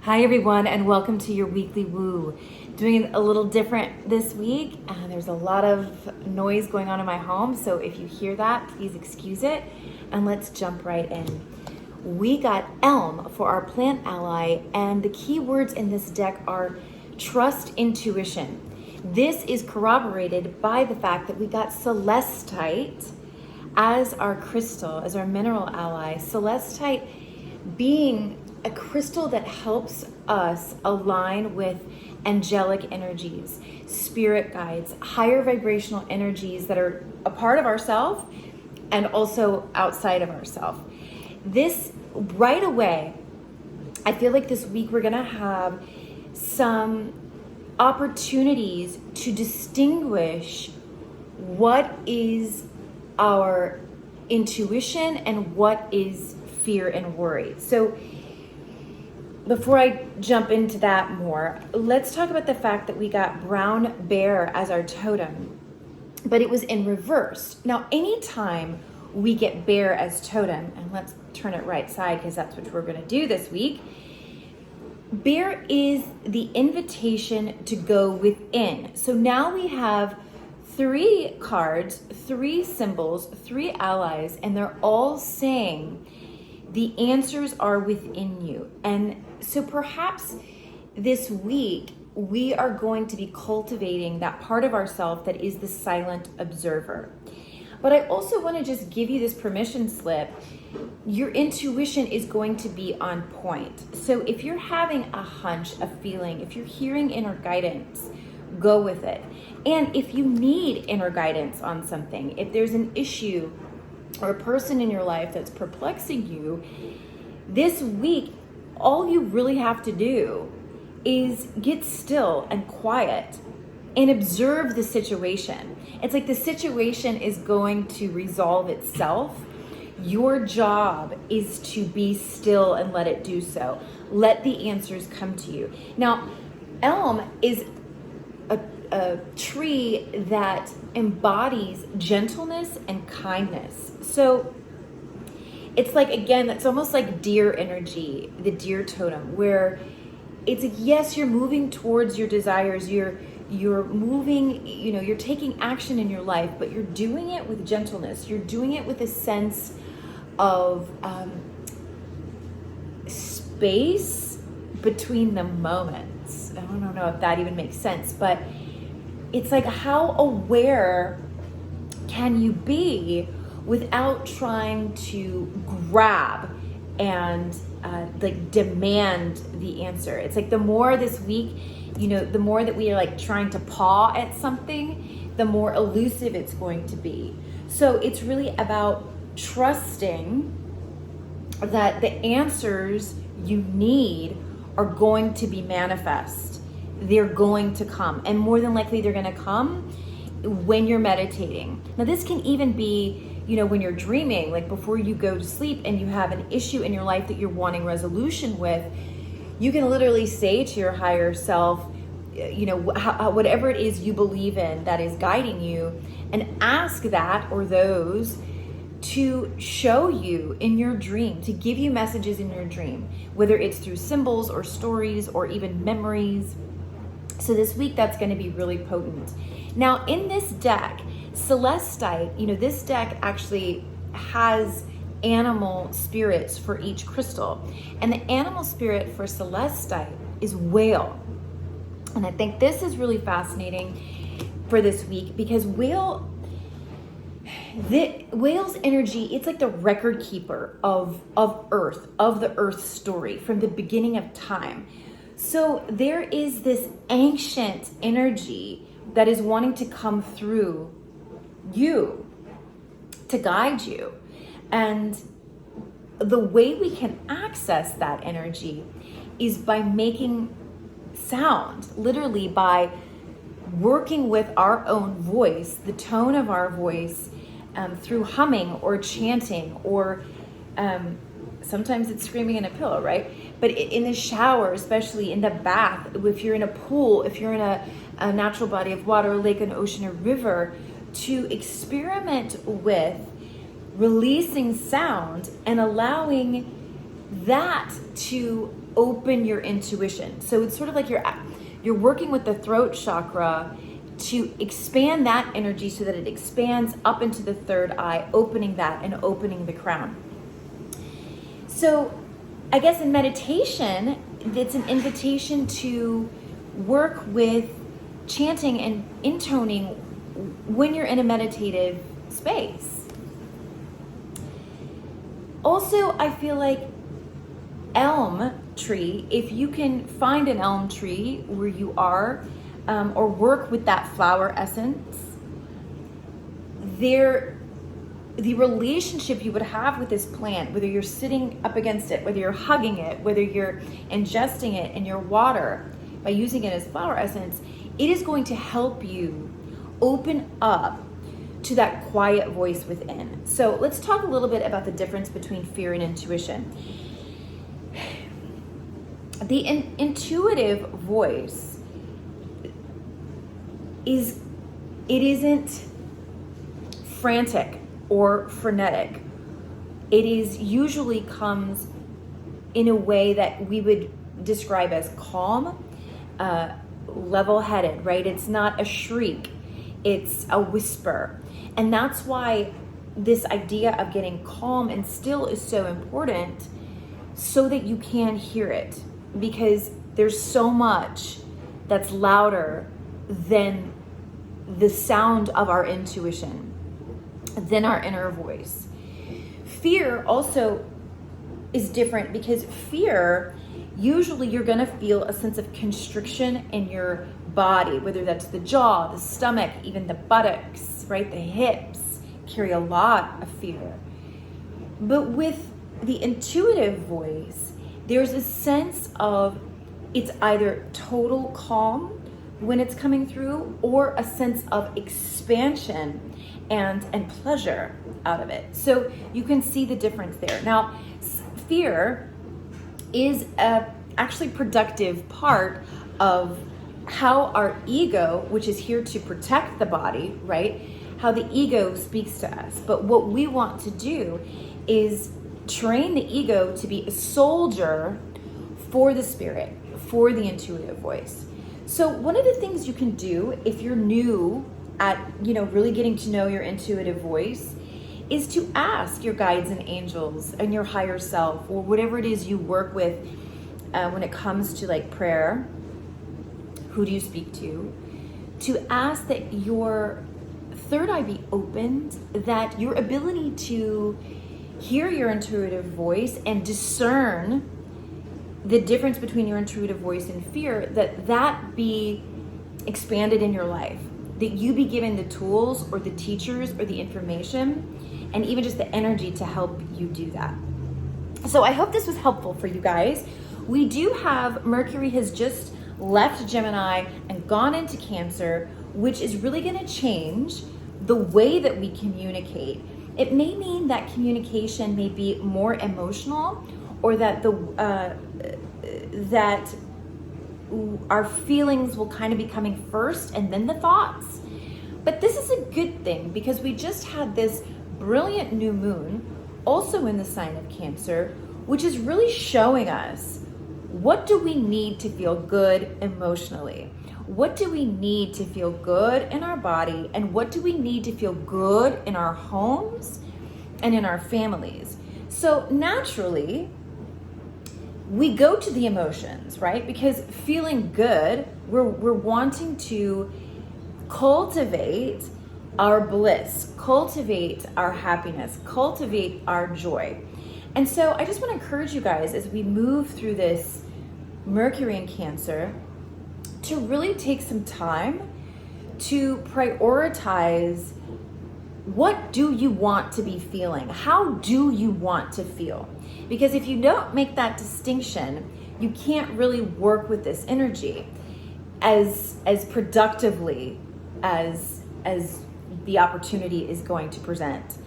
Hi everyone, and welcome to your weekly woo. Doing it a little different this week. There's a lot of noise going on in my home, so if you hear that, please excuse it, and let's jump right in. We got Elm for our plant ally, and the key words in this deck are trust, intuition. This is corroborated by the fact that we got Celestite as our crystal, as our mineral ally. Celestite being a crystal that helps us align with angelic energies, spirit guides, higher vibrational energies that are a part of ourself and also outside of ourself. This right away, I feel like this week we're gonna have some opportunities to distinguish what is our intuition and what is fear and worry. So before I jump into that more, let's talk about the fact that we got brown bear as our totem, but it was in reverse. Now, anytime we get bear as totem, and let's turn it right side because that's what we're going to do this week, bear is the invitation to go within. So now we have 3 cards, 3 symbols, 3 allies, and they're all saying the answers are within you. And so perhaps this week we are going to be cultivating that part of ourselves that is the silent observer. But I also want to just give you this permission slip. Your intuition is going to be on point. So if you're having a hunch, a feeling, if you're hearing inner guidance, go with it. And if you need inner guidance on something, if there's an issue or a person in your life that's perplexing you, this week, all you really have to do is get still and quiet and observe the situation. It's like the situation is going to resolve itself. Your job is to be still and let it do so. Let the answers come to you. Now, elm is a tree that embodies gentleness and kindness. So it's like, again, it's almost like deer energy, the deer totem, where it's like, yes, you're moving towards your desires, you're moving, you're taking action in your life, but you're doing it with gentleness. You're doing it with a sense of space between the moments. I don't know if that even makes sense, but it's like, how aware can you be without trying to grab and like demand the answer? It's like the more this week, the more that we are like trying to paw at something, the more elusive it's going to be. So it's really about trusting that the answers you need are going to be manifest. They're going to come, and more than likely they're going to come when you're meditating. Now this can even be, when you're dreaming, like before you go to sleep and you have an issue in your life that you're wanting resolution with, you can literally say to your higher self, whatever it is you believe in that is guiding you, and ask that or those to show you in your dream, to give you messages in your dream, whether it's through symbols or stories or even memories. So this week, that's going to be really potent. Now, in this deck, Celestite, this deck actually has animal spirits for each crystal. And the animal spirit for Celestite is whale. And I think this is really fascinating for this week because whale's energy, it's like the record keeper of Earth, of the Earth story from the beginning of time. So there is this ancient energy that is wanting to come through you to guide you. And the way we can access that energy is by making sound, literally by working with our own voice, the tone of our voice, through humming or chanting, or sometimes it's screaming in a pillow, right? But in the shower, especially in the bath, if you're in a pool, if you're in a natural body of water, a lake, an ocean, a river, to experiment with releasing sound and allowing that to open your intuition. So it's sort of like you're working with the throat chakra to expand that energy so that it expands up into the third eye, opening that and opening the crown. So I guess in meditation, it's an invitation to work with chanting and intoning when you're in a meditative space. Also, I feel like elm tree, if you can find an elm tree where you are, or work with that flower essence, the relationship you would have with this plant, whether you're sitting up against it, whether you're hugging it, whether you're ingesting it in your water by using it as flower essence, it is going to help you open up to that quiet voice within. So let's talk a little bit about the difference between fear and intuition. The intuitive voice isn't frantic or frenetic. It is usually comes in a way that we would describe as calm, level-headed, right? It's not a shriek, it's a whisper. And that's why this idea of getting calm and still is so important, so that you can hear it, because there's so much that's louder than the sound of our intuition, than our inner voice. Fear also is different, because fear, usually you're going to feel a sense of constriction in your body, whether that's the jaw, the stomach, even the buttocks, right? The hips carry a lot of fear. But with the intuitive voice, there's a sense of it's either total calm when it's coming through, or a sense of expansion and pleasure out of it. So you can see the difference there. Now, fear is a actually productive part of how our ego, which is here to protect the body, right? How the ego speaks to us. But what we want to do is train the ego to be a soldier for the spirit, for the intuitive voice. So one of the things you can do if you're new at, really getting to know your intuitive voice is to ask your guides and angels and your higher self, or whatever it is you work with when it comes to like prayer, who do you speak to ask that your third eye be opened, that your ability to hear your intuitive voice and discern the difference between your intuitive voice and fear, that be expanded in your life, that you be given the tools or the teachers or the information and even just the energy to help you do that. So I hope this was helpful for you guys. We do have Mercury has just left Gemini and gone into Cancer, which is really going to change the way that we communicate. It may mean that communication may be more emotional, or that that our feelings will kind of be coming first and then the thoughts. But this is a good thing, because we just had this brilliant new moon also in the sign of Cancer, which is really showing us, what do we need to feel good emotionally? What do we need to feel good in our body? And what do we need to feel good in our homes and in our families? So naturally, we go to the emotions, right? Because feeling good, we're wanting to cultivate our bliss, cultivate our happiness, cultivate our joy. And so I just want to encourage you guys, as we move through this Mercury in Cancer, to really take some time to prioritize, what do you want to be feeling? How do you want to feel? Because if you don't make that distinction, you can't really work with this energy as productively as the opportunity is going to present.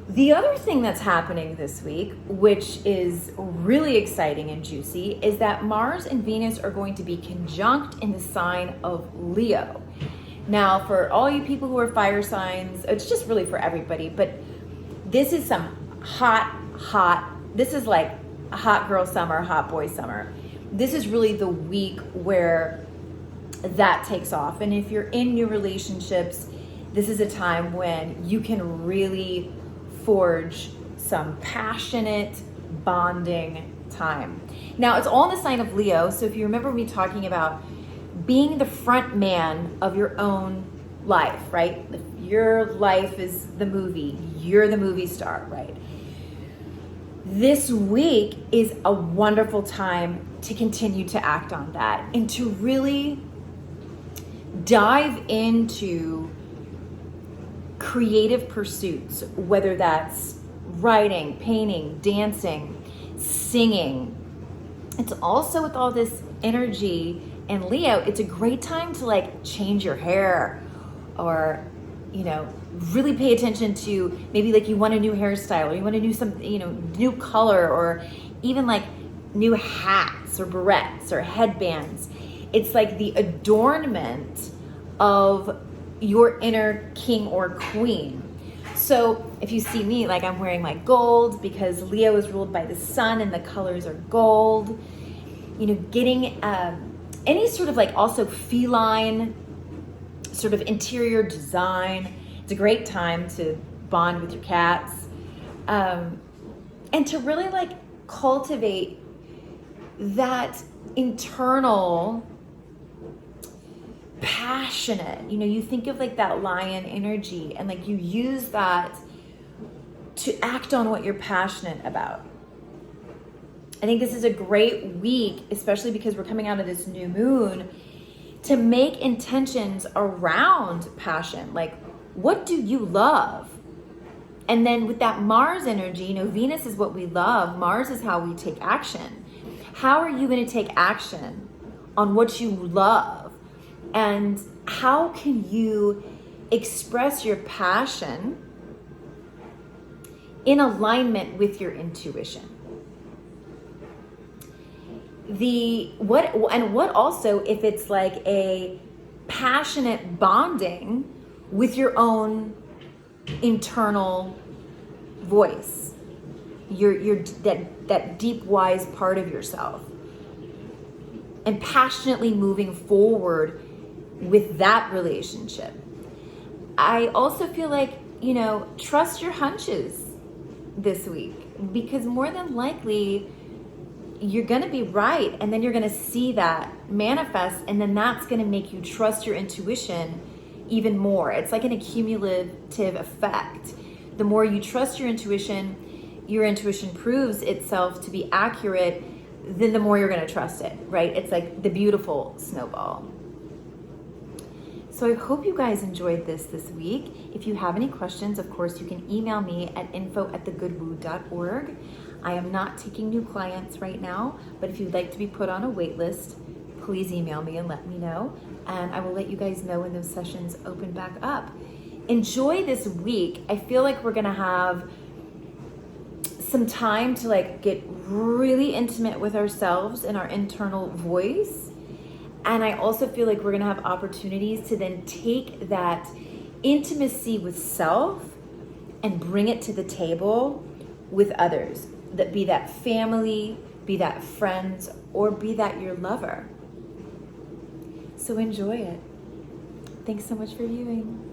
The other thing that's happening this week, which is really exciting and juicy, is that Mars and Venus are going to be conjunct in the sign of Leo. Now, for all you people who are fire signs, it's just really for everybody, but this is some hot, this is like hot girl summer, hot boy summer. This is really the week where that takes off. And if you're in new relationships, this is a time when you can really forge some passionate bonding time. Now, it's all in the sign of Leo. So if you remember me talking about being the front man of your own life, right? Your life is the movie. You're the movie star, right? This week is a wonderful time to continue to act on that and to really dive into creative pursuits, whether that's writing, painting, dancing, singing. It's also, with all this energy in Leo, it's a great time to like change your hair, or really pay attention to maybe like you want a new hairstyle, or you want to do some new color, or even like new hats or barrettes or headbands. It's like the adornment of your inner king or queen. So if you see me, like I'm wearing my gold because Leo is ruled by the sun and the colors are gold. Getting any sort of like also feline sort of interior design. It's a great time to bond with your cats, and to really like cultivate that internal passionate, you think of like that lion energy, and like you use that to act on what you're passionate about. I think this is a great week, especially because we're coming out of this new moon, to make intentions around passion. Like, what do you love? And then with that Mars energy, Venus is what we love. Mars is how we take action. How are you going to take action on what you love? And how can you express your passion in alignment with your intuition? What also if it's like a passionate bonding with your own internal voice, that deep wise part of yourself, and passionately moving forward with that relationship. I also feel like, trust your hunches this week, because more than likely you're going to be right, and then you're going to see that manifest, and then that's going to make you trust your intuition even more. It's like an accumulative effect. The more you trust your intuition proves itself to be accurate, then the more you're going to trust it, right? It's like the beautiful snowball. So I hope you guys enjoyed this week. If you have any questions, of course, you can email me at info@thegoodwoo.org. I am not taking new clients right now, but if you'd like to be put on a wait list, please email me and let me know. And I will let you guys know when those sessions open back up. Enjoy this week. I feel like we're gonna have some time to like get really intimate with ourselves and our internal voice. And I also feel like we're gonna have opportunities to then take that intimacy with self and bring it to the table with others. That be that family, be that friends, or be that your lover. So enjoy it. Thanks so much for viewing.